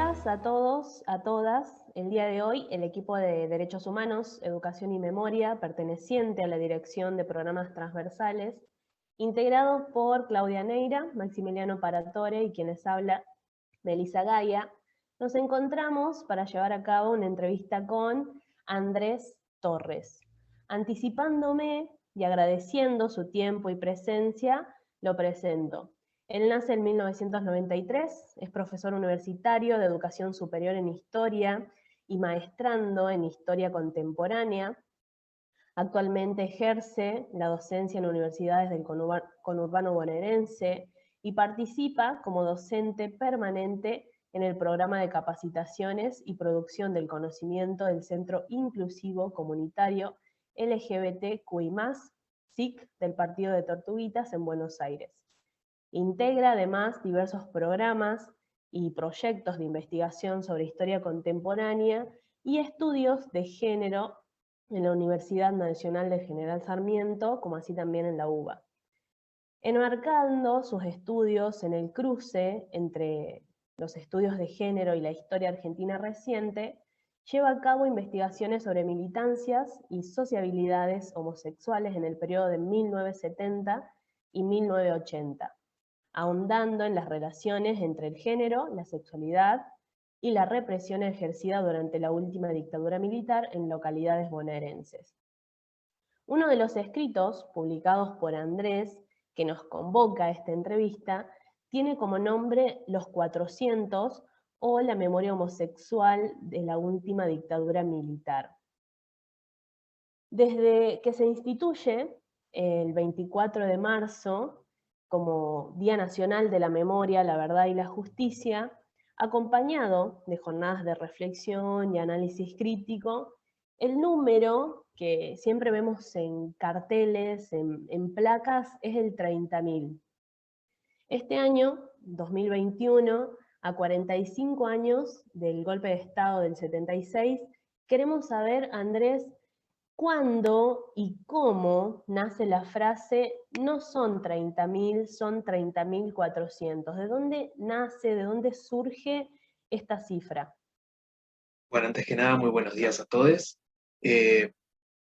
días a todos, a todas. El día de hoy, el equipo de Derechos Humanos, Educación y Memoria, perteneciente a la Dirección de Programas Transversales, integrado por Claudia Neira, Maximiliano Paratore y quienes habla, Melissa Gaia, nos encontramos para llevar a cabo una entrevista con Andrés Torres. Anticipándome y agradeciendo su tiempo y presencia, lo presento. Él nace en 1993, es profesor universitario de educación superior en historia y maestrando en historia contemporánea. Actualmente ejerce la docencia en universidades del conurbano bonaerense y participa como docente permanente en el programa de capacitaciones y producción del conocimiento del Centro Inclusivo Comunitario LGBTQI+, SIC del Partido de Tortuguitas en Buenos Aires. Integra además diversos programas y proyectos de investigación sobre historia contemporánea y estudios de género en la Universidad Nacional de General Sarmiento, como así también en la UBA. Enmarcando sus estudios en el cruce entre los estudios de género y la historia argentina reciente, lleva a cabo investigaciones sobre militancias y sociabilidades homosexuales en el periodo de 1970 y 1980, ahondando en las relaciones entre el género, la sexualidad y la represión ejercida durante la última dictadura militar en localidades bonaerenses. Uno de los escritos publicados por Andrés, que nos convoca a esta entrevista, tiene como nombre Los 400 o la memoria homosexual de la última dictadura militar. Desde que se instituye el 24 de marzo como Día Nacional de la Memoria, la Verdad y la Justicia, acompañado de jornadas de reflexión y análisis crítico, el número que siempre vemos en carteles, en placas, es el 30.000. Este año, 2021, a 45 años del golpe de Estado del 76, queremos saber, Andrés, ¿cuándo y cómo nace la frase no son 30.000, son 30.400? ¿De dónde nace, de dónde surge esta cifra? Bueno, antes que nada, muy buenos días a todos.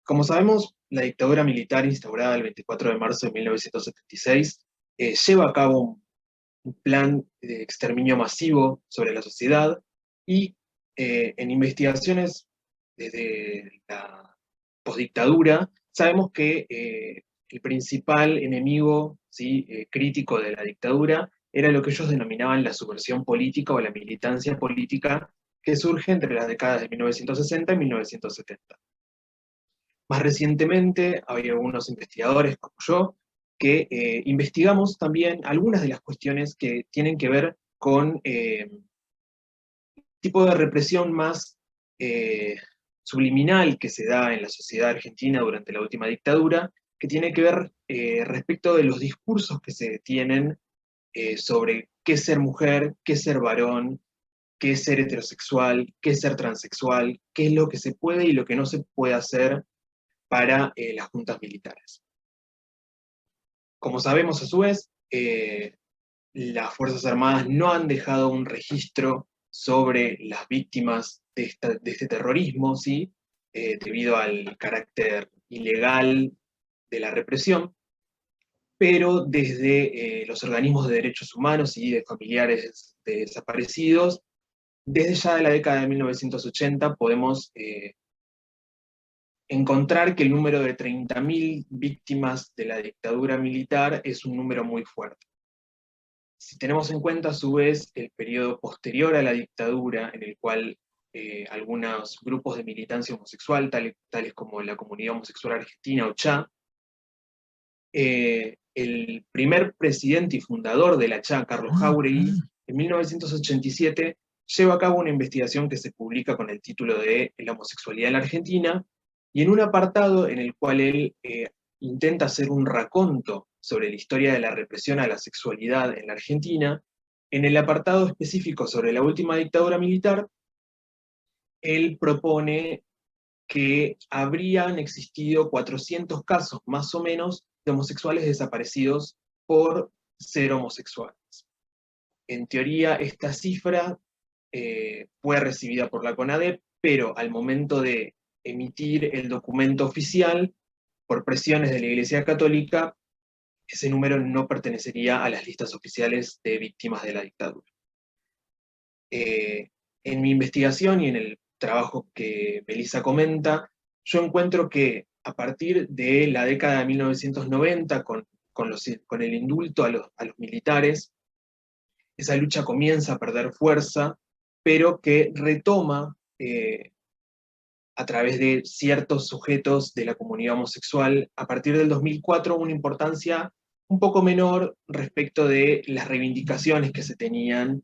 Como sabemos, la dictadura militar instaurada el 24 de marzo de 1976 lleva a cabo un plan de exterminio masivo sobre la sociedad y en investigaciones desde la postdictadura sabemos que el principal enemigo, ¿sí?, crítico de la dictadura era lo que ellos denominaban la subversión política o la militancia política que surge entre las décadas de 1960 y 1970. Más recientemente, hay algunos investigadores como yo que investigamos también algunas de las cuestiones que tienen que ver con tipo de represión más subliminal que se da en la sociedad argentina durante la última dictadura, que tiene que ver respecto de los discursos que se tienen sobre qué es ser mujer, qué es ser varón, qué es ser heterosexual, qué es ser transexual, qué es lo que se puede y lo que no se puede hacer para las juntas militares. Como sabemos, a su vez, las Fuerzas Armadas no han dejado un registro sobre las víctimas de este terrorismo, ¿sí? Debido al carácter ilegal de la represión, pero desde los organismos de derechos humanos y de familiares de desaparecidos, desde ya de la década de 1980 podemos encontrar que el número de 30.000 víctimas de la dictadura militar es un número muy fuerte. Si tenemos en cuenta a su vez el periodo posterior a la dictadura, en el cual algunos grupos de militancia homosexual, tales como la Comunidad Homosexual Argentina o CHA, el primer presidente y fundador de la CHA, Carlos Jáuregui, en 1987 lleva a cabo una investigación que se publica con el título de La homosexualidad en la Argentina, y en un apartado en el cual él intenta hacer un raconto sobre la historia de la represión a la sexualidad en la Argentina, en el apartado específico sobre la última dictadura militar, él propone que habrían existido 400 casos más o menos de homosexuales desaparecidos por ser homosexuales. En teoría, esta cifra fue recibida por la CONADEP, pero al momento de emitir el documento oficial, por presiones de la Iglesia Católica, ese número no pertenecería a las listas oficiales de víctimas de la dictadura. En mi investigación y en el trabajo que Melissa comenta, yo encuentro que a partir de la década de 1990, con el indulto a los militares, esa lucha comienza a perder fuerza, pero que retoma a través de ciertos sujetos de la comunidad homosexual, a partir del 2004, una importancia un poco menor respecto de las reivindicaciones que se tenían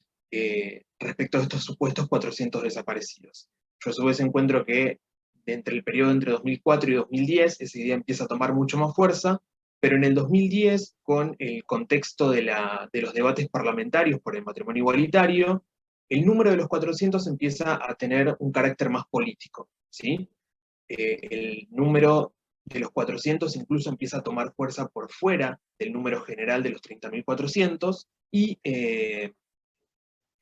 respecto de estos supuestos 400 desaparecidos. Yo a su vez encuentro que entre el periodo entre 2004 y 2010, esa idea empieza a tomar mucho más fuerza, pero en el 2010, con el contexto de los debates parlamentarios por el matrimonio igualitario, el número de los 400 empieza a tener un carácter más político, ¿sí? El número de los 400 incluso empieza a tomar fuerza por fuera del número general de los 30.400 y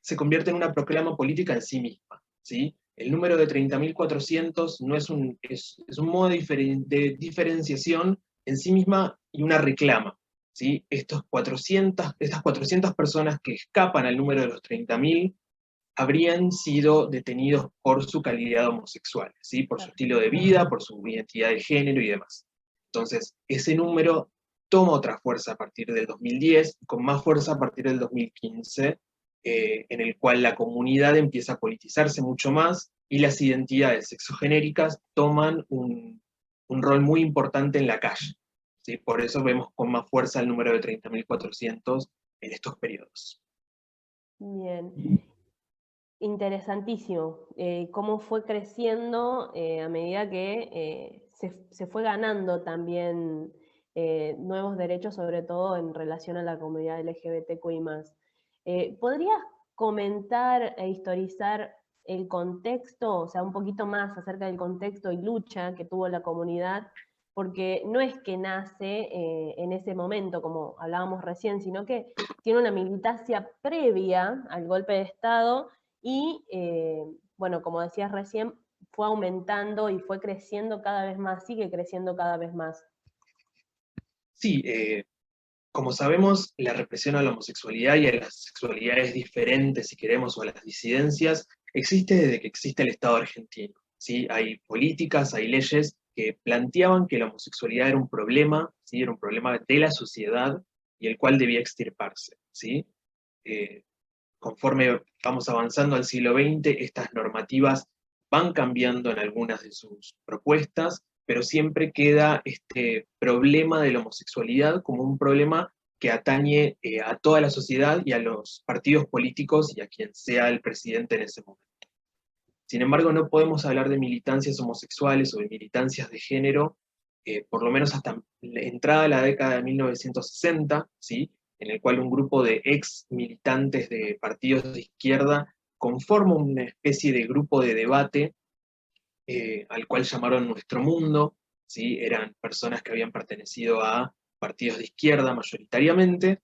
se convierte en una proclama política en sí misma, ¿sí? El número de 30.400 no es un modo de diferenciación en sí misma y una reclama, ¿sí? Estas 400 personas que escapan al número de los 30.000 habrían sido detenidos por su calidad homosexual, ¿sí? Por su estilo de vida, por su identidad de género y demás. Entonces, ese número toma otra fuerza a partir del 2010, con más fuerza a partir del 2015, en el cual la comunidad empieza a politizarse mucho más y las identidades sexogenéricas toman un rol muy importante en la calle, ¿sí? Por eso vemos con más fuerza el número de 30.400 en estos periodos. Bien. Interesantísimo, cómo fue creciendo a medida que se fue ganando también nuevos derechos, sobre todo en relación a la comunidad LGBTQI+. ¿Podrías comentar e historizar el contexto, o sea, un poquito más acerca del contexto y lucha que tuvo la comunidad? Porque no es que nace en ese momento, como hablábamos recién, sino que tiene una militancia previa al golpe de Estado y, bueno, como decías recién, fue aumentando y fue creciendo cada vez más, sigue creciendo cada vez más. Sí, como sabemos, la represión a la homosexualidad y a las sexualidades diferentes, si queremos, o a las disidencias, existe desde que existe el Estado argentino, ¿sí? Hay políticas, hay leyes que planteaban que la homosexualidad era un problema, ¿sí? Era un problema de la sociedad y el cual debía extirparse, ¿sí? Conforme vamos avanzando al siglo XX, estas normativas van cambiando en algunas de sus propuestas, pero siempre queda este problema de la homosexualidad como un problema que atañe a toda la sociedad y a los partidos políticos y a quien sea el presidente en ese momento. Sin embargo, no podemos hablar de militancias homosexuales o de militancias de género, por lo menos hasta la entrada de la década de 1960, ¿sí? En el cual un grupo de ex militantes de partidos de izquierda conforma una especie de grupo de debate al cual llamaron Nuestro Mundo, ¿sí? Eran personas que habían pertenecido a partidos de izquierda mayoritariamente,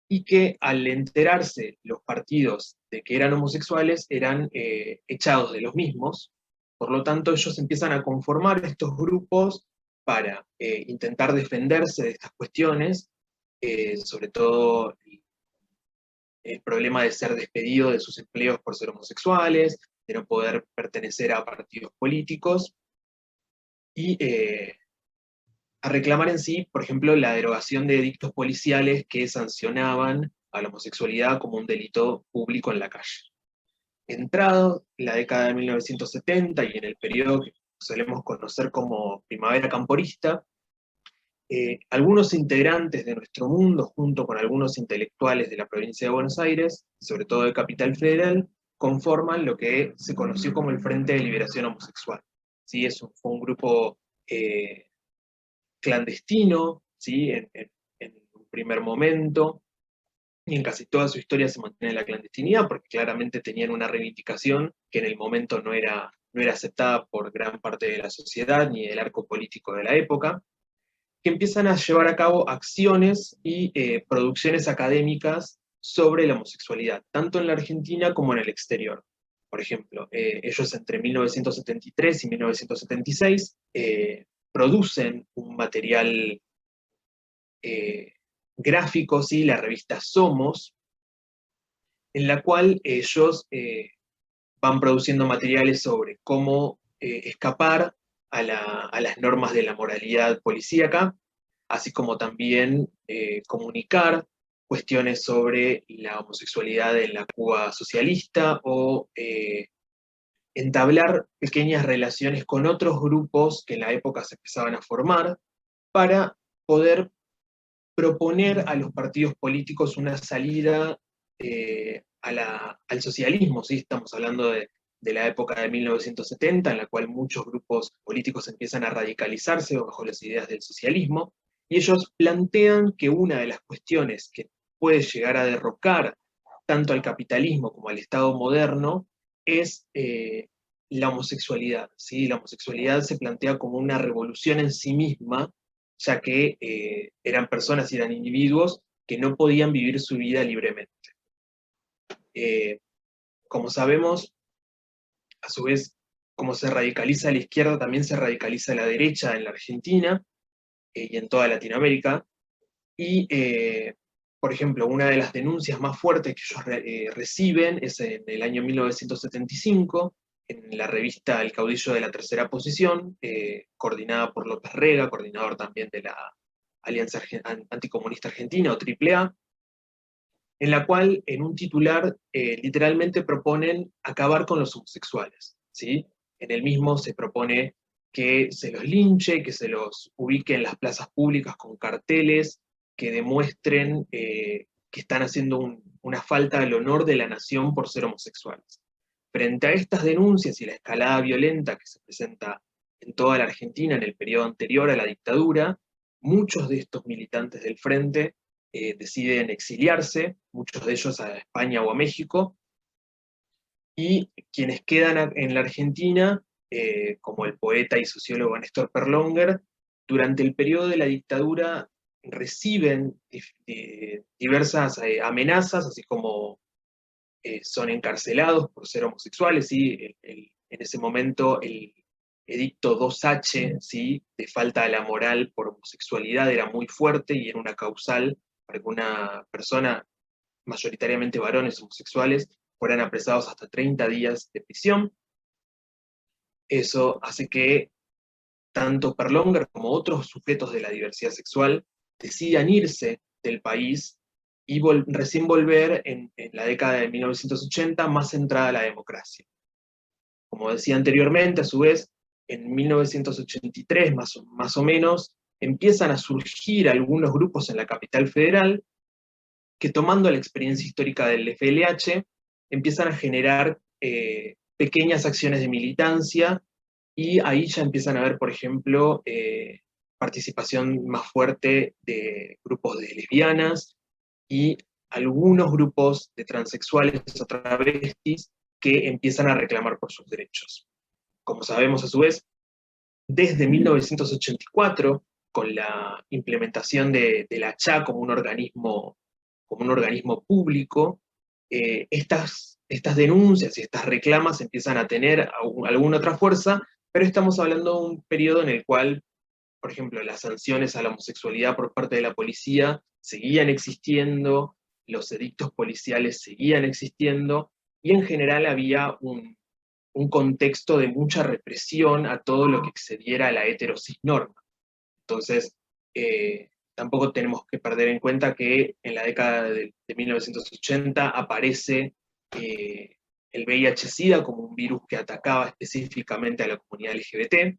y que al enterarse los partidos de que eran homosexuales, eran echados de los mismos. Por lo tanto, ellos empiezan a conformar estos grupos para intentar defenderse de estas cuestiones, sobre todo el problema de ser despedido de sus empleos por ser homosexuales, de no poder pertenecer a partidos políticos, y a reclamar en sí, por ejemplo, la derogación de edictos policiales que sancionaban a la homosexualidad como un delito público en la calle. Entrado la década de 1970 y en el periodo que solemos conocer como primavera camporista, algunos integrantes de Nuestro Mundo, junto con algunos intelectuales de la provincia de Buenos Aires, y sobre todo de Capital Federal, conforman lo que se conoció como el Frente de Liberación Homosexual. ¿Sí? Fue un grupo clandestino, ¿sí? En un primer momento, y en casi toda su historia se mantiene en la clandestinidad, porque claramente tenían una reivindicación que en el momento no era aceptada por gran parte de la sociedad ni del arco político de la época, que empiezan a llevar a cabo acciones y producciones académicas sobre la homosexualidad, tanto en la Argentina como en el exterior. Por ejemplo, ellos entre 1973 y 1976 producen un material gráfico, ¿sí? La revista Somos, en la cual ellos van produciendo materiales sobre cómo escapar a las normas de la moralidad policíaca, así como también comunicar cuestiones sobre la homosexualidad en la Cuba socialista o entablar pequeñas relaciones con otros grupos que en la época se empezaban a formar para poder proponer a los partidos políticos una salida al socialismo, ¿sí? Estamos hablando de la época de 1970, en la cual muchos grupos políticos empiezan a radicalizarse bajo las ideas del socialismo, y ellos plantean que una de las cuestiones que puede llegar a derrocar tanto al capitalismo como al Estado moderno es la homosexualidad, ¿sí? La homosexualidad se plantea como una revolución en sí misma, ya que eran personas y eran individuos que no podían vivir su vida libremente. Como sabemos, a su vez, como se radicaliza la izquierda, también se radicaliza la derecha en la Argentina y en toda Latinoamérica. Y, por ejemplo, una de las denuncias más fuertes que ellos reciben es en el año 1975, en la revista El Caudillo de la Tercera Posición, coordinada por López Rega, coordinador también de la Alianza Anticomunista Argentina, o AAA, en la cual en un titular literalmente proponen acabar con los homosexuales, ¿sí? En el mismo se propone que se los linche, que se los ubique en las plazas públicas con carteles que demuestren que están haciendo una falta al honor de la nación por ser homosexuales. Frente a estas denuncias y la escalada violenta que se presenta en toda la Argentina en el periodo anterior a la dictadura, muchos de estos militantes del Frente deciden exiliarse, muchos de ellos a España o a México, y quienes quedan en la Argentina, como el poeta y sociólogo Néstor Perlonger, durante el periodo de la dictadura reciben diversas amenazas, así como son encarcelados por ser homosexuales, ¿sí? En ese momento el edicto 2H, ¿sí? De falta de la moral por homosexualidad era muy fuerte y era una causal para que una persona, mayoritariamente varones homosexuales, fueran apresados hasta 30 días de prisión. Eso hace que tanto Perlonger como otros sujetos de la diversidad sexual decidan irse del país y recién volver en la década de 1980 más centrada a la democracia. Como decía anteriormente, a su vez, en 1983 más o menos, empiezan a surgir algunos grupos en la capital federal que, tomando la experiencia histórica del FLH, empiezan a generar pequeñas acciones de militancia, y ahí ya empiezan a haber, por ejemplo, participación más fuerte de grupos de lesbianas y algunos grupos de transexuales o travestis que empiezan a reclamar por sus derechos. Como sabemos, a su vez, desde 1984, con la implementación de la CHA como un organismo público, estas denuncias y estas reclamas empiezan a tener alguna otra fuerza, pero estamos hablando de un periodo en el cual, por ejemplo, las sanciones a la homosexualidad por parte de la policía seguían existiendo, los edictos policiales seguían existiendo, y en general había un contexto de mucha represión a todo lo que excediera a la heterosis norma. Entonces, tampoco tenemos que perder en cuenta que en la década de 1980 aparece el VIH-Sida como un virus que atacaba específicamente a la comunidad LGBT.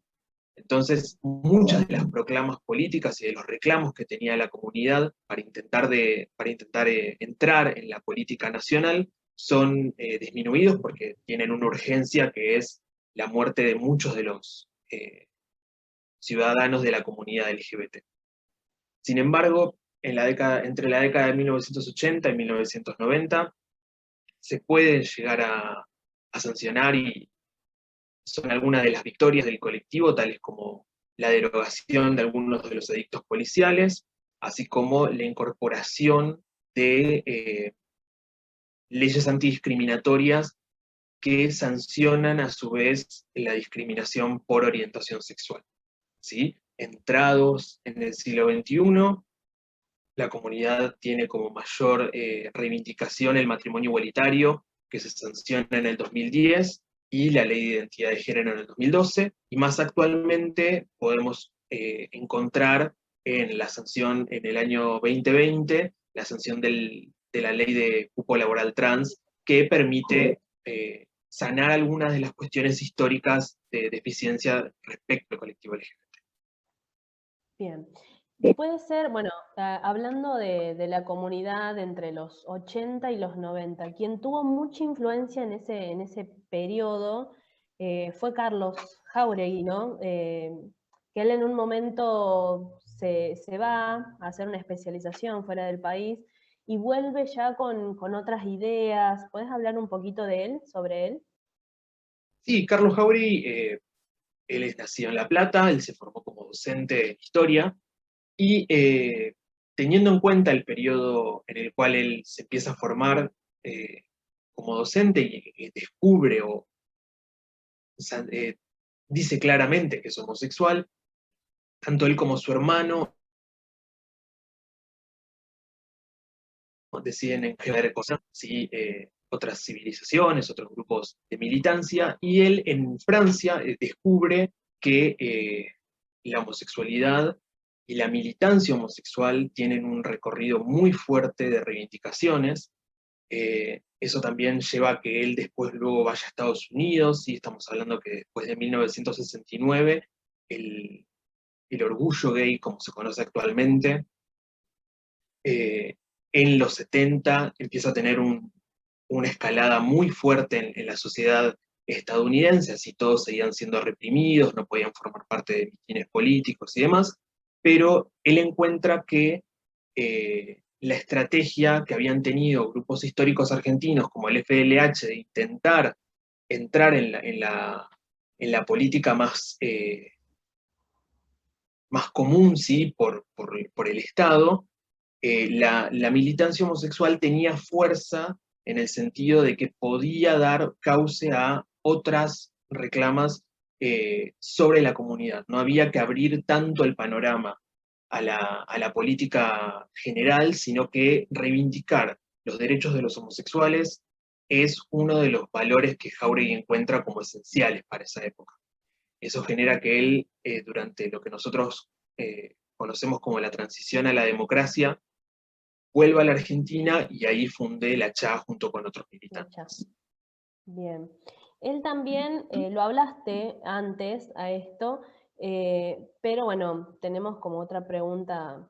Entonces, muchas de las proclamas políticas y de los reclamos que tenía la comunidad para intentar entrar en la política nacional son disminuidos porque tienen una urgencia que es la muerte de muchos de los ciudadanos de la comunidad LGBT. Sin embargo, entre la década de 1980 y 1990 se pueden llegar a sancionar, y son algunas de las victorias del colectivo, tales como la derogación de algunos de los edictos policiales, así como la incorporación de leyes antidiscriminatorias que sancionan a su vez la discriminación por orientación sexual. ¿Sí? Entrados en el siglo XXI, la comunidad tiene como mayor reivindicación el matrimonio igualitario, que se sanciona en el 2010, y la ley de identidad de género en el 2012, y más actualmente podemos encontrar en la sanción en el año 2020, la sanción de la ley de cupo laboral trans, que permite sanar algunas de las cuestiones históricas de deficiencia respecto al colectivo LGBT. Bien. Puede ser, bueno, hablando de la comunidad entre los 80 y los 90, quien tuvo mucha influencia en ese periodo fue Carlos Jáuregui, ¿no? Que él en un momento se va a hacer una especialización fuera del país y vuelve ya con otras ideas. ¿Puedes hablar un poquito de él, sobre él? Sí, Carlos Jauregui, él es nacido en La Plata, él se formó como docente de historia, y teniendo en cuenta el periodo en el cual él se empieza a formar como docente y descubre o dice claramente que es homosexual, tanto él como su hermano deciden engendrar cosas, ¿sí? Otras civilizaciones, otros grupos de militancia, y él en Francia descubre que la homosexualidad y la militancia homosexual tienen un recorrido muy fuerte de reivindicaciones. Eso también lleva a que él después luego vaya a Estados Unidos, y estamos hablando que después de 1969, el orgullo gay, como se conoce actualmente, en los 70 empieza a tener una escalada muy fuerte en la sociedad estadounidense, así todos seguían siendo reprimidos, no podían formar parte de mitines políticos y demás, pero él encuentra que la estrategia que habían tenido grupos históricos argentinos como el FLH de intentar entrar en la política más común, ¿sí? por el Estado, la militancia homosexual tenía fuerza en el sentido de que podía dar cauce a otras reclamas sobre la comunidad. No había que abrir tanto el panorama a la política general, sino que reivindicar los derechos de los homosexuales es uno de los valores que Jáuregui encuentra como esenciales para esa época. Eso genera que él, durante lo que nosotros conocemos como la transición a la democracia, vuelva a la Argentina y ahí fundé la CHA junto con otros militantes. Bien. Él también, lo hablaste antes a esto, pero bueno, tenemos como otra pregunta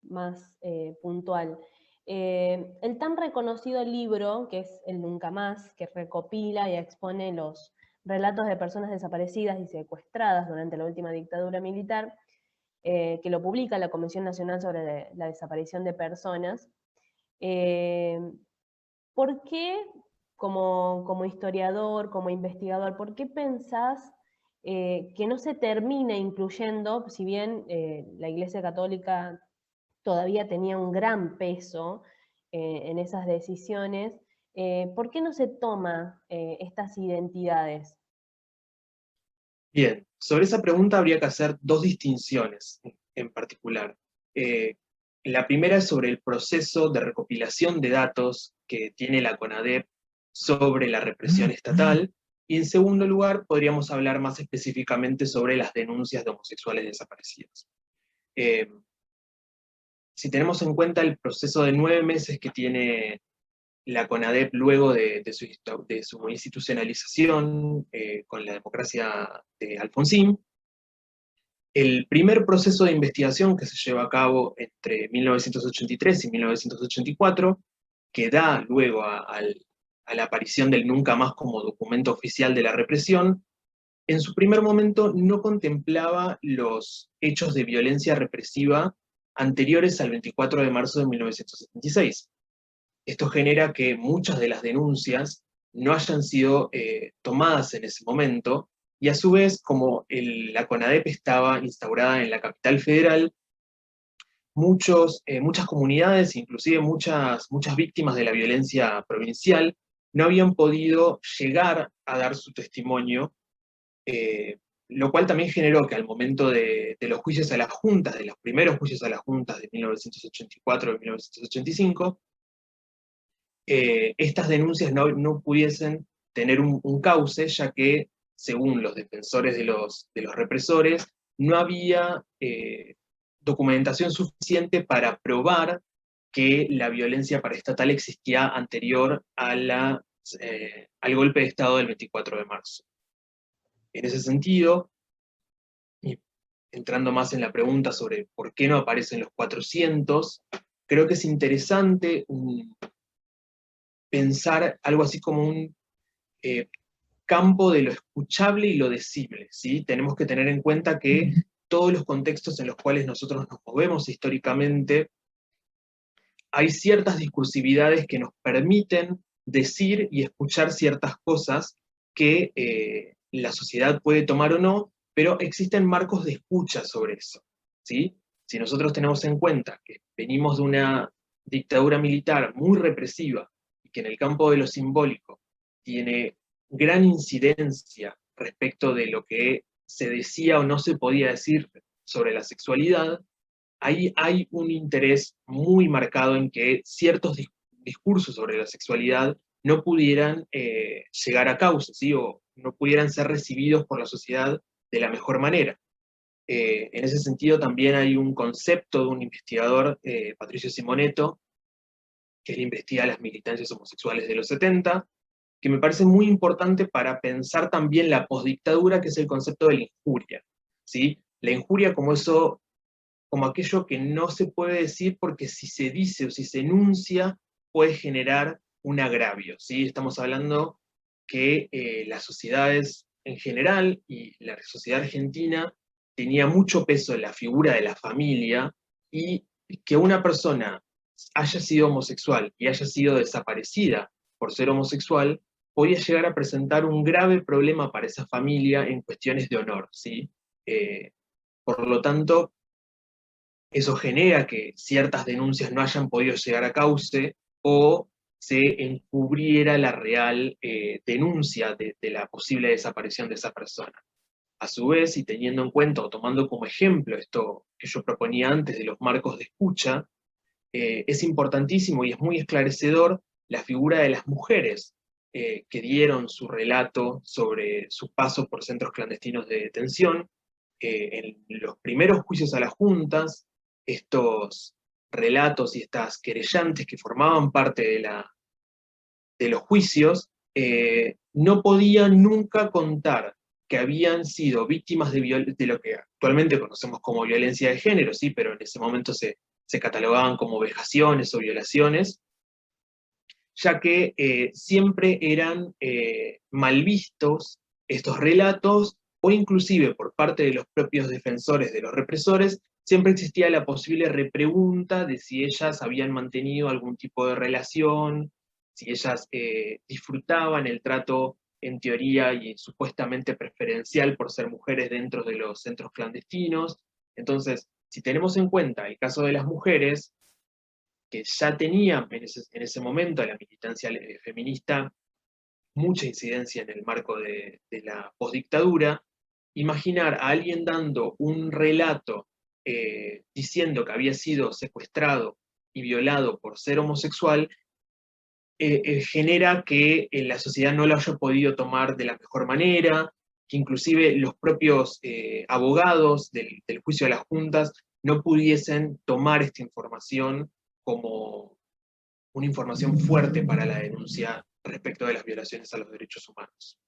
más puntual. El tan reconocido libro, que es El Nunca Más, que recopila y expone los relatos de personas desaparecidas y secuestradas durante la última dictadura militar, que lo publica la Comisión Nacional sobre la Desaparición de Personas. ¿Por qué, como historiador, como investigador, por qué pensás que no se termina incluyendo, si bien la Iglesia Católica todavía tenía un gran peso en esas decisiones, ¿por qué no se toma estas identidades? Bien, sobre esa pregunta habría que hacer dos distinciones en particular. Eh, la primera es sobre el proceso de recopilación de datos que tiene la CONADEP sobre la represión estatal, y en segundo lugar podríamos hablar más específicamente sobre las denuncias de homosexuales desaparecidos. Si tenemos en cuenta el proceso de 9 meses que tiene la CONADEP luego de su institucionalización con la democracia de Alfonsín, el primer proceso de investigación que se lleva a cabo entre 1983 y 1984, que da luego a la aparición del Nunca Más como documento oficial de la represión, en su primer momento no contemplaba los hechos de violencia represiva anteriores al 24 de marzo de 1976. Esto genera que muchas de las denuncias no hayan sido tomadas en ese momento, y a su vez, como la CONADEP estaba instaurada en la capital federal, muchas comunidades, inclusive muchas víctimas de la violencia provincial, no habían podido llegar a dar su testimonio, lo cual también generó que al momento de los juicios a las juntas, de los primeros juicios a las juntas de 1984 y 1985, estas denuncias no pudiesen tener un cauce, ya que, según los defensores de los represores, no había documentación suficiente para probar que la violencia paraestatal existía anterior a al golpe de Estado del 24 de marzo. En ese sentido, y entrando más en la pregunta sobre por qué no aparecen los 400, creo que es interesante pensar algo así como un campo de lo escuchable y lo decible, ¿sí? Tenemos que tener en cuenta que todos los contextos en los cuales nosotros nos movemos históricamente, hay ciertas discursividades que nos permiten decir y escuchar ciertas cosas que la sociedad puede tomar o no, pero existen marcos de escucha sobre eso, ¿sí? Si nosotros tenemos en cuenta que venimos de una dictadura militar muy represiva y que en el campo de lo simbólico tiene gran incidencia respecto de lo que se decía o no se podía decir sobre la sexualidad, ahí hay un interés muy marcado en que ciertos discursos sobre la sexualidad no pudieran llegar a causa, ¿sí? O no pudieran ser recibidos por la sociedad de la mejor manera. En ese sentido también hay un concepto de un investigador, Patricio Simoneto, que él investiga las militancias homosexuales de los 70, que me parece muy importante para pensar también la posdictadura, que es el concepto de la injuria, ¿sí? La injuria como eso, como aquello que no se puede decir porque si se dice o si se enuncia puede generar un agravio, ¿sí? Estamos hablando que las sociedades en general y la sociedad argentina tenía mucho peso en la figura de la familia, y que una persona haya sido homosexual y haya sido desaparecida por ser homosexual podía llegar a presentar un grave problema para esa familia en cuestiones de honor, ¿sí? Por lo tanto, eso genera que ciertas denuncias no hayan podido llegar a cauce o se encubriera la real denuncia de la posible desaparición de esa persona. A su vez, y teniendo en cuenta o tomando como ejemplo esto que yo proponía antes de los marcos de escucha, es importantísimo y es muy esclarecedor la figura de las mujeres que dieron su relato sobre su paso por centros clandestinos de detención. En los primeros juicios a las juntas, estos relatos y estas querellantes que formaban parte de los juicios no podían nunca contar que habían sido víctimas de lo que actualmente conocemos como violencia de género, sí, pero en ese momento se catalogaban como vejaciones o violaciones, ya que siempre eran mal vistos estos relatos, o inclusive por parte de los propios defensores de los represores, siempre existía la posible repregunta de si ellas habían mantenido algún tipo de relación, si ellas disfrutaban el trato en teoría y supuestamente preferencial por ser mujeres dentro de los centros clandestinos. Entonces, si tenemos en cuenta el caso de las mujeres, que ya tenían en ese momento la militancia feminista mucha incidencia en el marco de la postdictadura, imaginar a alguien dando un relato diciendo que había sido secuestrado y violado por ser homosexual, genera que la sociedad no lo haya podido tomar de la mejor manera, que inclusive los propios abogados del juicio de las juntas no pudiesen tomar esta información como una información fuerte para la denuncia respecto de las violaciones a los derechos humanos.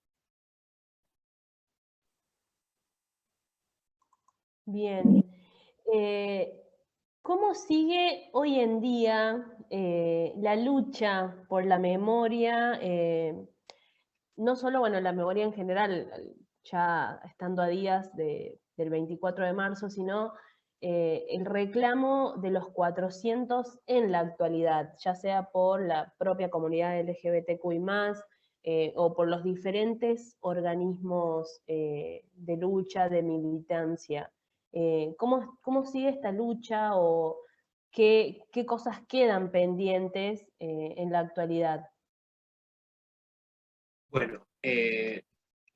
Bien. ¿Cómo sigue hoy en día la lucha por la memoria? No solo, bueno, la memoria en general, ya estando a días del 24 de marzo, sino el reclamo de los 400 en la actualidad, ya sea por la propia comunidad LGBTQI+, o por los diferentes organismos de lucha, de militancia. ¿Cómo sigue esta lucha o qué cosas quedan pendientes en la actualidad? Bueno,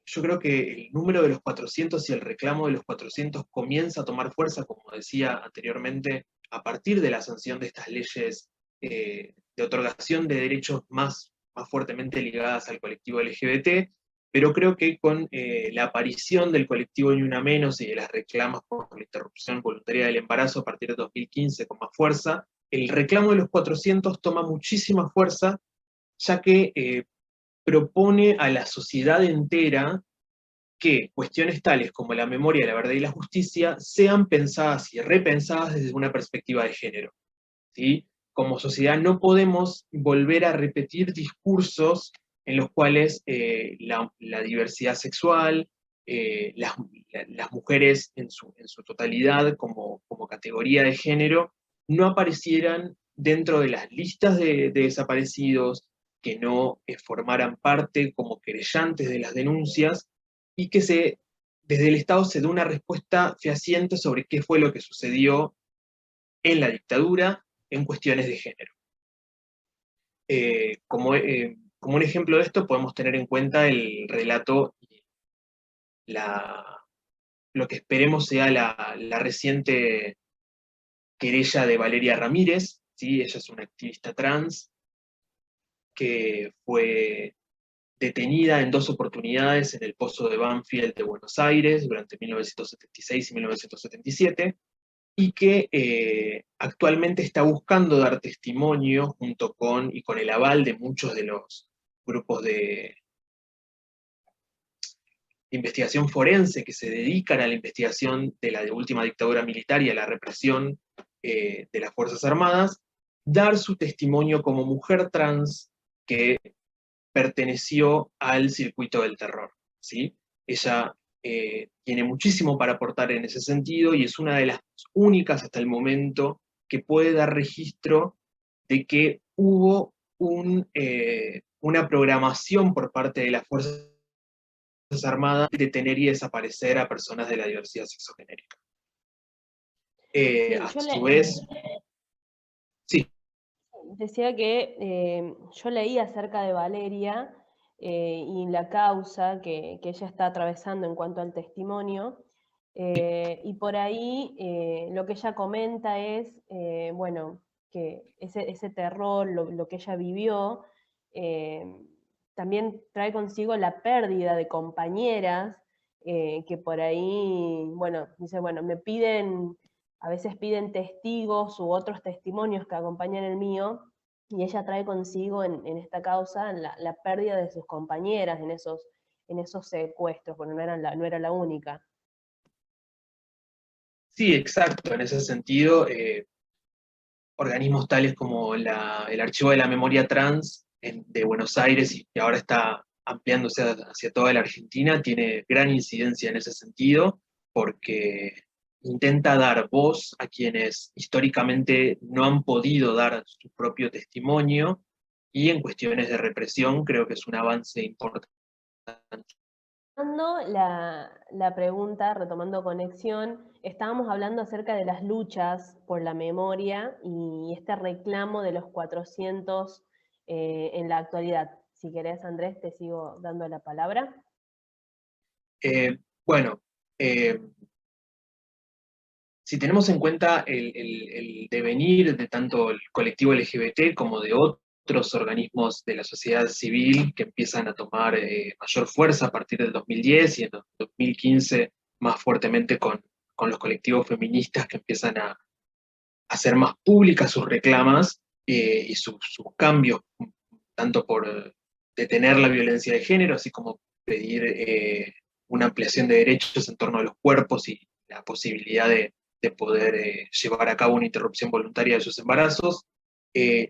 yo creo que el número de los 400 y el reclamo de los 400 comienza a tomar fuerza, como decía anteriormente, a partir de la sanción de estas leyes de otorgación de derechos más fuertemente ligadas al colectivo LGBT, pero creo que con la aparición del colectivo Ni Una Menos y de las reclamas por la interrupción voluntaria del embarazo a partir de 2015 con más fuerza, el reclamo de los 400 toma muchísima fuerza, ya que propone a la sociedad entera que cuestiones tales como la memoria, la verdad y la justicia sean pensadas y repensadas desde una perspectiva de género. ¿Sí? Como sociedad no podemos volver a repetir discursos en los cuales la diversidad sexual, las mujeres en su totalidad como categoría de género, no aparecieran dentro de las listas de desaparecidos, que no formaran parte como querellantes de las denuncias, y que desde el Estado se dé una respuesta fehaciente sobre qué fue lo que sucedió en la dictadura en cuestiones de género. Como un ejemplo de esto podemos tener en cuenta el relato, la, lo que esperemos sea la reciente querella de Valeria Ramírez, ¿sí? Ella es una activista trans que fue detenida en 2 oportunidades en el pozo de Banfield de Buenos Aires durante 1976 y 1977, y que actualmente está buscando dar testimonio junto con, y con el aval de muchos de los grupos de investigación forense que se dedican a la investigación de la última dictadura militar y a la represión de las Fuerzas Armadas, dar su testimonio como mujer trans que perteneció al circuito del terror, ¿sí? Ella tiene muchísimo para aportar en ese sentido y es una de las únicas hasta el momento que puede dar registro de que hubo una programación por parte de las Fuerzas Armadas de detener y desaparecer a personas de la diversidad sexogenérica. Sí, A su vez, sí. decía que yo leí acerca de Valeria y la causa que ella está atravesando en cuanto al testimonio, y por ahí lo que ella comenta es, bueno, que ese terror, lo que ella vivió, eh, también trae consigo la pérdida de compañeras que por ahí, bueno, dice, bueno, a veces piden testigos u otros testimonios que acompañan el mío, y ella trae consigo en esta causa la pérdida de sus compañeras en esos secuestros, porque no era la única. Sí, exacto. En ese sentido, organismos tales como el Archivo de la Memoria Trans de Buenos Aires, y que ahora está ampliándose hacia toda la Argentina, tiene gran incidencia en ese sentido, porque intenta dar voz a quienes históricamente no han podido dar su propio testimonio, y en cuestiones de represión creo que es un avance importante. La pregunta, retomando conexión, estábamos hablando acerca de las luchas por la memoria y este reclamo de los 400 en la actualidad. Si querés, Andrés, te sigo dando la palabra. Bueno, eh, si tenemos en cuenta el devenir de tanto el colectivo LGBT como de otros organismos de la sociedad civil que empiezan a tomar mayor fuerza a partir del 2010 y en el 2015 más fuertemente con los colectivos feministas que empiezan a hacer más públicas sus reclamas y sus cambios, tanto por detener la violencia de género, así como pedir una ampliación de derechos en torno a los cuerpos y la posibilidad de poder llevar a cabo una interrupción voluntaria de sus embarazos.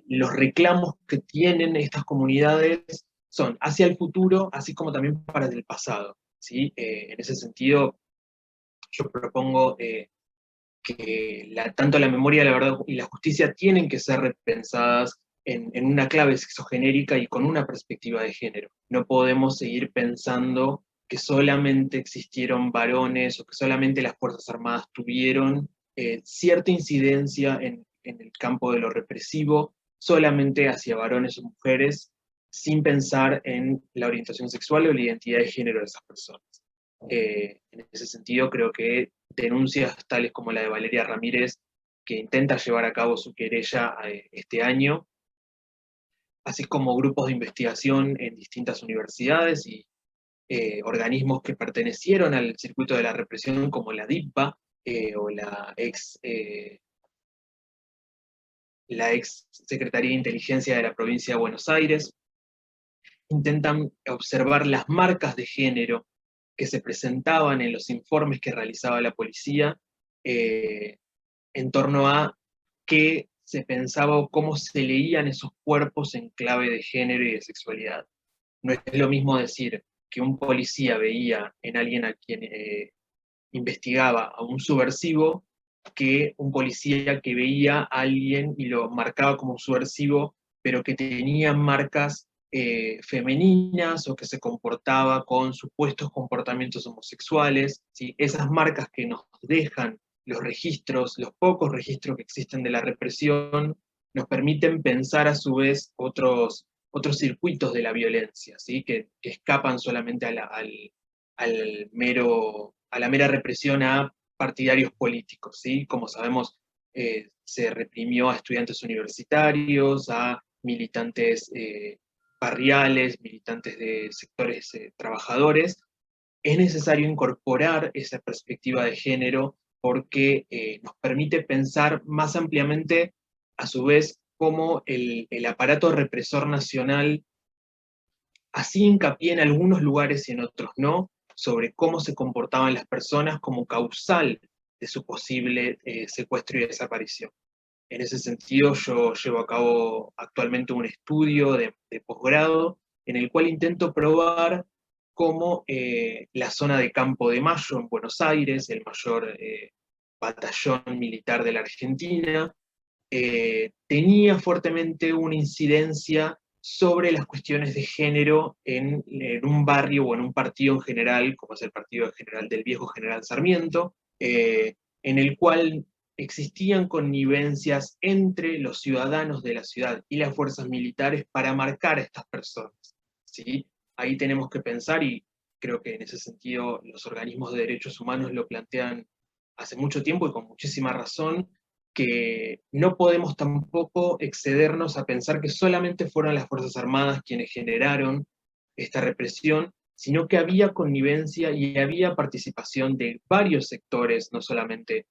Los reclamos que tienen estas comunidades son hacia el futuro, así como también para el pasado, ¿sí? En ese sentido, yo propongo que tanto la memoria, la verdad y la justicia tienen que ser repensadas en una clave sexogenérica y con una perspectiva de género. No podemos seguir pensando que solamente existieron varones o que solamente las Fuerzas Armadas tuvieron cierta incidencia en el campo de lo represivo, solamente hacia varones o mujeres, sin pensar en la orientación sexual o la identidad de género de esas personas. En ese sentido, creo que denuncias tales como la de Valeria Ramírez, que intenta llevar a cabo su querella este año, así como grupos de investigación en distintas universidades y organismos que pertenecieron al circuito de la represión, como la DIPA o la ex Secretaría de Inteligencia de la provincia de Buenos Aires, intentan observar las marcas de género que se presentaban en los informes que realizaba la policía eh, en torno a qué se pensaba o cómo se leían esos cuerpos en clave de género y de sexualidad. No es lo mismo decir que un policía veía en alguien a quien investigaba a un subversivo que un policía que veía a alguien y lo marcaba como subversivo, pero que tenía marcas femeninas o que se comportaba con supuestos comportamientos homosexuales. ¿Sí? Esas marcas que nos dejan los registros, los pocos registros que existen de la represión, nos permiten pensar a su vez otros circuitos de la violencia, ¿sí? Que escapan solamente a la mera represión a partidarios políticos, ¿sí? Como sabemos, se reprimió a estudiantes universitarios, a militantes barriales, militantes de sectores trabajadores. Es necesario incorporar esa perspectiva de género porque nos permite pensar más ampliamente, a su vez, cómo el aparato represor nacional así hincapié en algunos lugares y en otros no, sobre cómo se comportaban las personas como causal de su posible secuestro y desaparición. En ese sentido, yo llevo a cabo actualmente un estudio de posgrado en el cual intento probar cómo la zona de Campo de Mayo en Buenos Aires, el mayor batallón militar de la Argentina, tenía fuertemente una incidencia sobre las cuestiones de género en un barrio o en un partido en general, como es el partido general del viejo General Sarmiento, en el cual existían connivencias entre los ciudadanos de la ciudad y las fuerzas militares para marcar a estas personas. ¿Sí? Ahí tenemos que pensar, y creo que en ese sentido los organismos de derechos humanos lo plantean hace mucho tiempo y con muchísima razón, que no podemos tampoco excedernos a pensar que solamente fueron las Fuerzas Armadas quienes generaron esta represión, sino que había connivencia y había participación de varios sectores, no solamente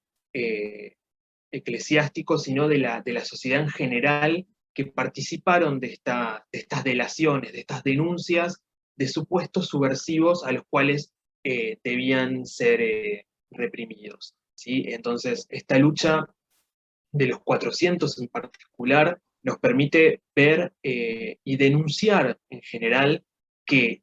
eclesiásticos, sino de la sociedad en general, que participaron de estas delaciones, de estas denuncias de supuestos subversivos a los cuales debían ser reprimidos. ¿Sí? Entonces, esta lucha de los 400 en particular, nos permite ver y denunciar en general que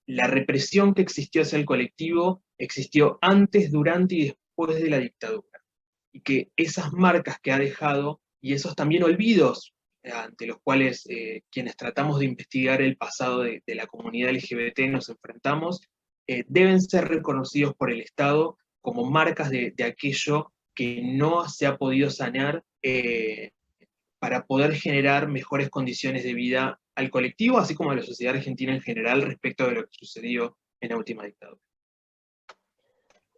la represión que existió hacia el colectivo existió antes, durante y después de la dictadura. Y que esas marcas que ha dejado y esos también olvidos ante los cuales quienes tratamos de investigar el pasado de la comunidad LGBT nos enfrentamos, deben ser reconocidos por el Estado como marcas de aquello que no se ha podido sanar para poder generar mejores condiciones de vida al colectivo, así como a la sociedad argentina en general respecto de lo que sucedió en la última dictadura.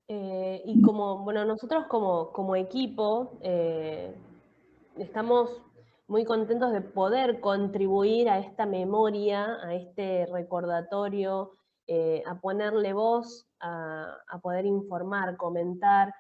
Y como, bueno, nosotros como equipo estamos muy contentos de poder contribuir a esta memoria, a este recordatorio, a ponerle voz, a poder informar, comentar,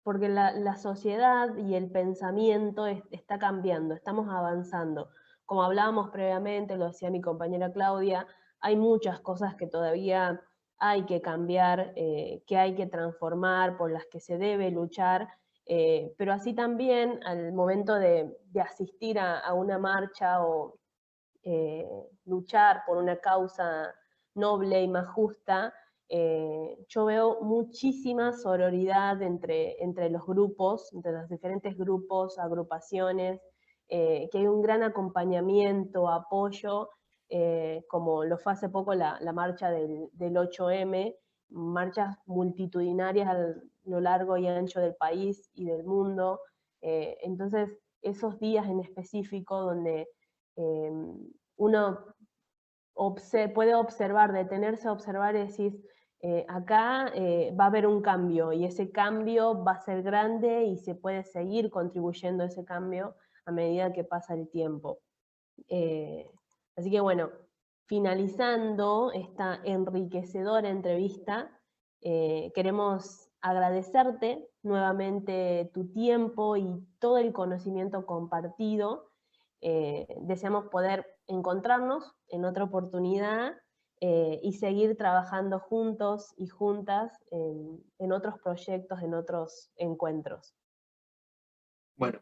porque la sociedad y el pensamiento está cambiando, estamos avanzando. Como hablábamos previamente, lo decía mi compañera Claudia, hay muchas cosas que todavía hay que cambiar, que hay que transformar, por las que se debe luchar, pero así también al momento de asistir a una marcha o luchar por una causa noble y más justa, yo veo muchísima sororidad entre los grupos, entre los diferentes grupos, agrupaciones, que hay un gran acompañamiento, apoyo, como lo fue hace poco la marcha del 8M, marchas multitudinarias a lo largo y ancho del país y del mundo. Entonces, esos días en específico donde uno puede observar, detenerse a observar y decir, acá va a haber un cambio, y ese cambio va a ser grande y se puede seguir contribuyendo a ese cambio a medida que pasa el tiempo. Así que bueno, finalizando esta enriquecedora entrevista, queremos agradecerte nuevamente tu tiempo y todo el conocimiento compartido. Deseamos poder encontrarnos en otra oportunidad y seguir trabajando juntos y juntas en otros proyectos, en otros encuentros. Bueno,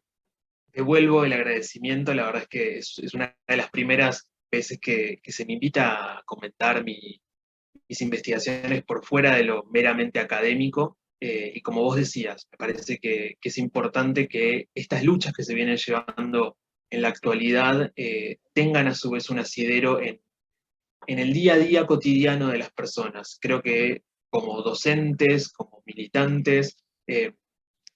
devuelvo el agradecimiento, la verdad es que es una de las primeras veces que se me invita a comentar mis investigaciones por fuera de lo meramente académico, y como vos decías, me parece que es importante que estas luchas que se vienen llevando en la actualidad tengan a su vez un asidero en el día a día cotidiano de las personas. Creo que como docentes, como militantes,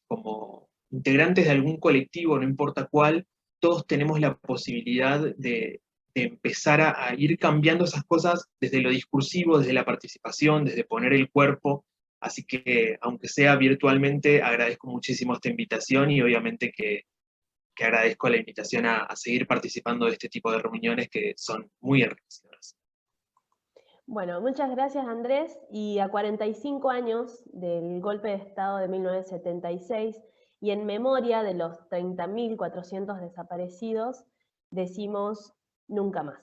como integrantes de algún colectivo, no importa cuál, todos tenemos la posibilidad de empezar a ir cambiando esas cosas desde lo discursivo, desde la participación, desde poner el cuerpo. Así que, aunque sea virtualmente, agradezco muchísimo esta invitación y obviamente que agradezco la invitación a seguir participando de este tipo de reuniones que son muy enriquecedoras. Bueno, muchas gracias Andrés, y a 45 años del golpe de Estado de 1976 y en memoria de los 30.400 desaparecidos, decimos nunca más.